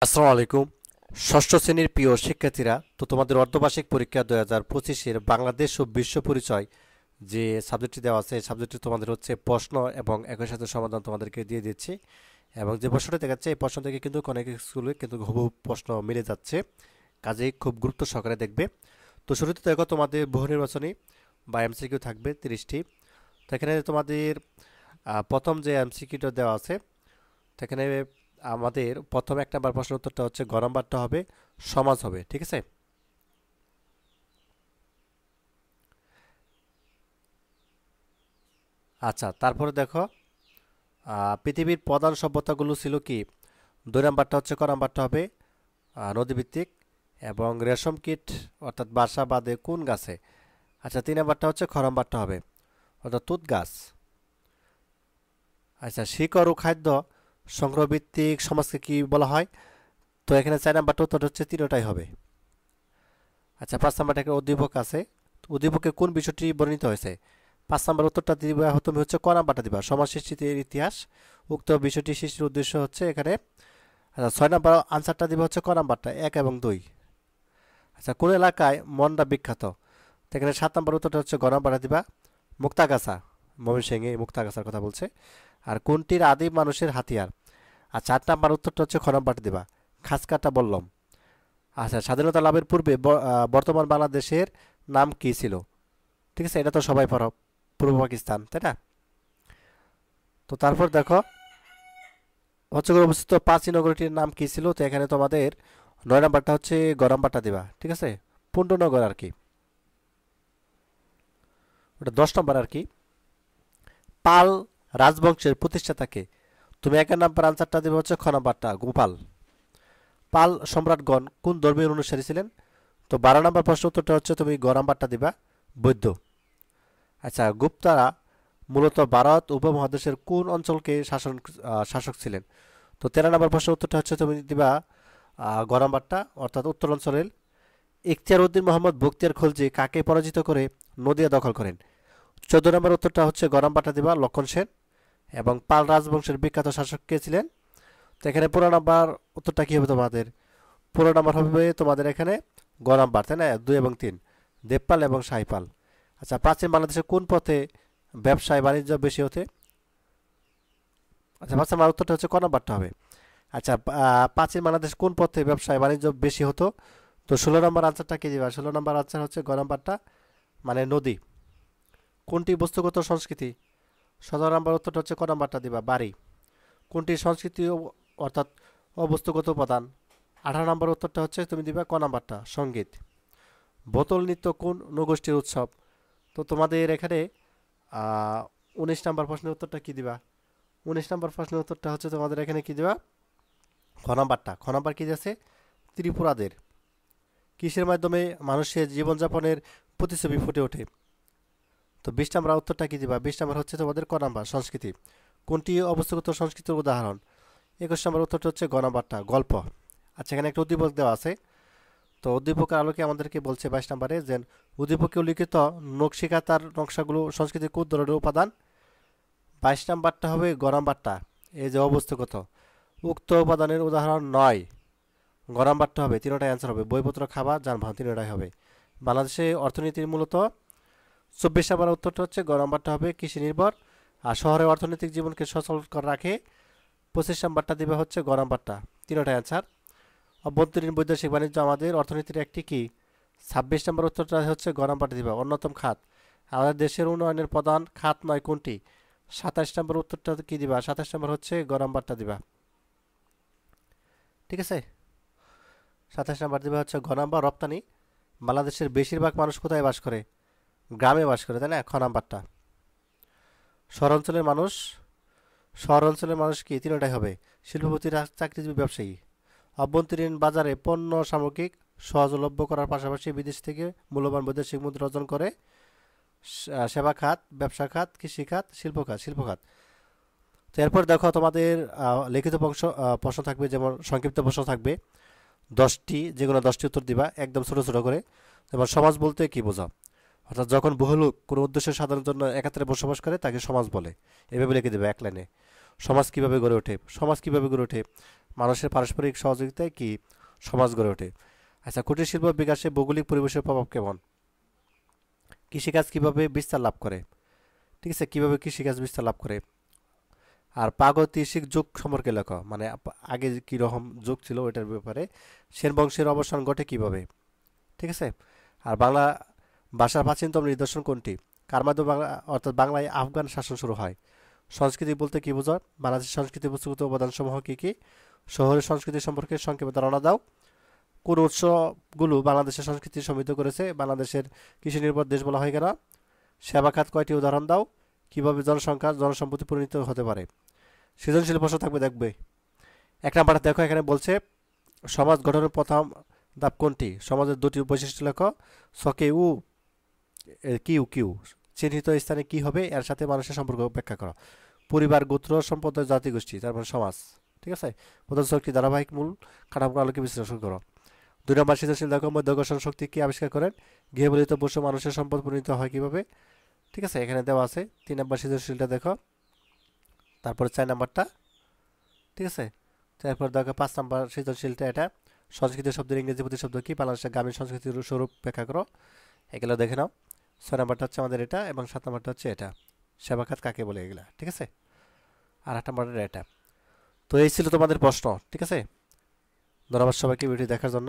আসসালামু আলাইকুম। ষষ্ঠ শ্রেণীর প্রিয় শিক্ষার্থীরা, তো তোমাদের অর্ধবার্ষিক পরীক্ষা 2025-এর বাংলাদেশ ও বিশ্ব পরিচয় যে সাবজেক্টটি দেওয়া আছে, এই সাবজেক্টটি তোমাদের হচ্ছে প্রশ্ন এবং একই সাথে সমাধান তোমাদেরকে দিয়ে দিচ্ছি। এবং যে প্রশ্নটি দেখাচ্ছে এই প্রশ্ন থেকে কিন্তু অনেক স্কুলে কিন্তু হুবহু প্রশ্ন মিলে যাচ্ছে, কাজেই খুব গুরুত্ব সহকারে দেখবে। তো শুরুতে দেখো তোমাদের বহু নির্বাচনী বা এমসিকিউ থাকবে 30টি। তো এখানে তোমাদের প্রথম যে এমসিকিউটা দেওয়া আছে, তো এখানে আমাদের প্রথম এক নাম্বার প্রশ্নের উত্তরটা হচ্ছে গরম বারটা হবে সমাজ হবে, ঠিক আছে। আচ্ছা, তারপরে দেখো পৃথিবীর প্রধান সভ্যতাগুলো ছিল কি। দুই নাম্বারটা হচ্ছে ক নাম্বারটা হবে নদীভিত্তিক এবং রেশম কীট অর্থাৎ বাসা বাঁধে কোন গাছে। আচ্ছা, তিন নাম্বারটা হচ্ছে খ নাম্বারটা হবে অর্থাৎ তুত গাছ। আচ্ছা, শিকড় ও খাদ্য সংগ্রহভিত্তিক সমাজকে কি বলা হয়। তো এখানে চার নাম্বারটা উত্তর হচ্ছে তিনটাই হবে। আচ্ছা, পাঁচ নাম্বারটা একটা উদ্দীপক আছে, উদ্দীপকে কোন বিষয়টি বর্ণিত হয়েছে। পাঁচ নাম্বার উত্তরটা দিবা তুমি হচ্ছে ক নাম্বারটা দিবা সমাজ সৃষ্টির ইতিহাস, উক্ত বিষয়টি সৃষ্টির উদ্দেশ্য হচ্ছে এখানে। আচ্ছা, ছয় নাম্বার আনসারটা দিবা হচ্ছে ক নাম্বারটা এক এবং দুই। আচ্ছা, কোন এলাকায় মন্ডা বিখ্যাত। তো এখানে সাত নাম্বার উত্তরটা হচ্ছে গ নাম্বারটা দিবা মুক্তাগাছা, ময়মনসিংহে মুক্তাগাছার কথা বলছে। আর কোনটির আদিম মানুষের হাতিয়ার। আচ্ছা, আট নাম্বার উত্তরটা হচ্ছে খ নাম্বারটা দিবা খাসকাটা বললম। আচ্ছা, স্বাধীনতা লাভের পূর্বে বর্তমান বাংলাদেশের নাম কী ছিল। ঠিক আছে, এটা তো সবাই পড়ো, পূর্ব পাকিস্তান, তাই না। তো তারপর দেখো হচ্ছে অবস্থিত প্রাচীন নগরীটির নাম কী ছিল। তো এখানে তোমাদের নয় নাম্বারটা হচ্ছে গরমবাটা দিবা, ঠিক আছে, পুণ্ডনগর আর কি, ওটা 10 নম্বর আর কি। পাল রাজবংশের প্রতিষ্ঠাতাকে। তুমি একের নাম্বার আনসারটা দেবে হচ্ছে খ নাম্বারটা গোপাল। পাল সম্রাটগণ কোন ধর্মের অনুসারী ছিলেন। তো 12 নম্বর প্রশ্ন উত্তরটা হচ্ছে তুমি গ নাম্বারটা দিবা বৌদ্ধ। আচ্ছা, গুপ্তারা মূলত ভারত উপমহাদেশের কোন অঞ্চলকে শাসক ছিলেন। তো 13 নম্বর প্রশ্নের উত্তরটা হচ্ছে তুমি দিবা গ নাম্বারটা অর্থাৎ উত্তরাঞ্চলের। ইখতিয়ার উদ্দিন মোহাম্মদ বখতিয়ার খলজি কাকে পরাজিত করে নদিয়া দখল করেন। 14 নম্বর উত্তরটা হচ্ছে গ নাম্বারটা দিবা লক্ষণ সেন। এবং পাল রাজবংশের বিখ্যাত শাসক কে ছিলেন। তো এখানে 15 নম্বর উত্তরটা কী হবে তোমাদের, 15 নম্বর হবে তোমাদের এখানে গ নাম্বার, তাই না, 2 এবং 3 দেবপাল এবং শাহিপাল। আচ্ছা, প্রাচীন বাংলাদেশের কোন পথে ব্যবসায় বাণিজ্য বেশি হতে। আচ্ছা, 5 নম্বর উত্তরটা হচ্ছে ক নাম্বারটা হবে। আচ্ছা, প্রাচীন বাংলাদেশ কোন পথে ব্যবসায় বাণিজ্য বেশি হতো। তো 16 নম্বর আনসারটা কি দিবা, 16 নম্বর আনসার হচ্ছে গ নাম্বারটা মানে নদী। কোনটি বস্তুগত সংস্কৃতি। 17 নম্বর উত্তরটা হচ্ছে ক নাম্বারটা দিবা বাড়ি। কোনটি সংস্কৃতি অর্থাৎ অবস্তুগত উপাদান। 18 নম্বর উত্তরটা হচ্ছে তুমি দিবা ক নাম্বারটা সঙ্গীত। বোতল নৃত্য কোন নৃগোষ্ঠীর উৎসব। তো তোমাদের এখানে 19 নম্বর প্রশ্নের উত্তরটা কি দিবা, 19 নম্বর প্রশ্নের উত্তরটা হচ্ছে তোমাদের এখানে কি দিবা খ নাম্বারটা, খ নাম্বার কি আছে ত্রিপুরাদের। কিসের মাধ্যমে মানুষের জীবনযাপনের প্রতিচ্ছবি ফুটে ওঠে। তো 20 নম্বর উত্তরটা কি দিবা, 20 নম্বর হচ্ছে তোমাদের ক নাম্বার সংস্কৃতি। কোনটি অবস্থাগত সংস্কৃতির উদাহরণ। 21 নম্বর উত্তরটা হচ্ছে গ নাম্বারটা গল্প। আচ্ছা, এখানে একটা উদ্দীপক দেওয়া আছে। তো উদ্দীপকের আলোকে আমাদেরকে বলছে 22 নম্বরে যে উদ্দীপকে উল্লিখিত নকশিকাতার নকশাগুলো সংস্কৃতির কোন ধরনের উপাদান। 22 নম্বরটা হবে গ নাম্বারটা এই যে অবস্থাগত, উক্ত উপাদানের উদাহরণ নয়। গ নাম্বারটা হবে তিনটাই অ্যান্সার হবে বইপত্র খাবার যানবাহন তিনটাই হবে। বাংলাদেশে অর্থনীতির মূলত 24 নম্বর উত্তরটা হচ্ছে গ নাম্বারটা হবে কৃষি নির্ভর। আর শহরে অর্থনৈতিক জীবনকে সচল করে রাখে। 25 নম্বরটা দিবে হচ্ছে গ নাম্বারটা তিনটাই অ্যান্সার। অভ্যন্তরীণ বৈদেশিক বাণিজ্য আমাদের অর্থনীতির একটি কি। 26 নম্বর উত্তরটা হচ্ছে গ নাম্বারটা দিবা অন্যতম খাত। আমাদের দেশের উন্নয়নের প্রধান খাত নয় কোনটি। 27 নম্বর উত্তরটা কি দিবা, 27 নম্বর হচ্ছে গ নাম্বারটা দিবা, ঠিক আছে। 27 নম্বর দিবা হচ্ছে ঘ নাম্বার রপ্তানি। বাংলাদেশের বেশিরভাগ মানুষ কোথায় বাস করে, গ্রামে বাস করে, তাই না, খ নাম্বারটা। শহরাঞ্চলের মানুষ, শহরাঞ্চলের মানুষ কি তিনটাই হবে শিল্পপতি চাকরিজীবী ব্যবসায়ী। অভ্যন্তরীণ বাজারে পণ্য সামগ্রিক সহজলভ্য করার পাশাপাশি বিদেশ থেকে মূল্যবান বৈদেশিক মুদ্রা অর্জন করে। সেবা খাত, ব্যবসা খাত, কৃষি খাত, শিল্প খাত, শিল্প খাত। তো এরপর দেখো তোমাদের লিখিত প্রশ্ন থাকবে, যেমন সংক্ষিপ্ত প্রশ্ন থাকবে 10টি, যেগুলো 10টি উত্তর দিবা একদম ছোট ছোট করে। যেমন সমাজ বলতে কি বোঝা, অর্থাৎ যখন বহু লোক কোনো উদ্দেশ্যে সাধারণ জন্য একাত্রে বসবাস করে তাকে সমাজ বলে, এভাবে লিখে দেবে এক লাইনে। সমাজ কিভাবে গড়ে ওঠে? সমাজ কিভাবে গড়ে ওঠে? মানুষের পারস্পরিক সহযোগিতায় কি সমাজ গড়ে ওঠে? আচ্ছা, কুটির শিল্প বিকাশে ভৌগোলিক পরিবেশের প্রভাব কেমন? কৃষিকাজ কিভাবে বিস্তার লাভ করে? ঠিক আছে, কিভাবে কৃষিকাজ বিস্তার লাভ করে? আর প্রাগৈতিহাসিক যুগ সম্পর্কে লেখো, মানে আগে কীরকম যুগ ছিল ওইটার ব্যাপারে। সেন বংশের অবসান ঘটে কিভাবে? ঠিক আছে। আর বাংলা ভাষার প্রাচীনতম নিদর্শন কোনটি? কার মাধ্যমে বাংলা, অর্থাৎ বাংলায় আফগান শাসন শুরু হয়? সংস্কৃতি বলতে কি বোঝায়? বাংলাদেশের সংস্কৃতি বস্তুগত উপাদানসমূহ কি কি? শহরের সংস্কৃতি সম্পর্কে সংক্ষেপে ধারণা দাও। কোন উৎসগুলো বাংলাদেশের সংস্কৃতি সমৃদ্ধ করেছে? বাংলাদেশের কৃষি নির্ভর দেশ বলা হয় কেন? সেবা খাত কয়টি উদাহরণ দাও? কিভাবে জনসংখ্যা জনসম্পত্তি পরিণত হতে পারে? সৃজনশীল প্রশ্ন থাকবে, দেখবে। এক নাম্বারটা দেখো, এখানে বলছে সমাজ গঠনের প্রথম ধাপ কোনটি? সমাজের দুটি বৈশিষ্ট্য লেখো। সকে উ কিউ কিউ চিহ্নিত স্থানে কি হবে, এর সাথে মানুষের সম্পর্ক ব্যাখ্যা করো। পরিবার, গোত্র, সম্প্রদায়, জাতিগোষ্ঠী, তারপর সমাজ। ঠিক আছে। প্রধান শক্তি ধারাবাহিক মূল কাঠামো আলোকে বিশ্লেষণ করো। 2 নম্বর সৃজনশীল দেখো, মধ্যাকর্ষণ শক্তি কি আবিষ্কার করেন? গৃহবলিত বসু মানুষের সম্পদ পরিণত হয় কিভাবে? ঠিক আছে, এখানে দেওয়া আছে। 3 নম্বর সৃজনশীলটা দেখো। তারপরে 4 নম্বরটা। ঠিক আছে। তারপর দেখো 5 নম্বর সৃজনশীলটা, এটা সংস্কৃতি শব্দের ইংরেজি প্রতিশব্দ কি? বাংলাদেশের গ্রামীণ সংস্কৃতির স্বরূপ ব্যাখ্যা করো। এগুলো দেখে নাও। 6 নম্বরটা হচ্ছে আমাদের এটা, এবং 7 নম্বরটা হচ্ছে এটা, সেবা খাত কাকে বলে, এগুলা। ঠিক আছে। আর 8 নম্বরের এটা। তো এই ছিল তোমাদের প্রশ্ন। ঠিক আছে। ধন্যবাদ সবাইকে ভিডিও দেখার জন্য।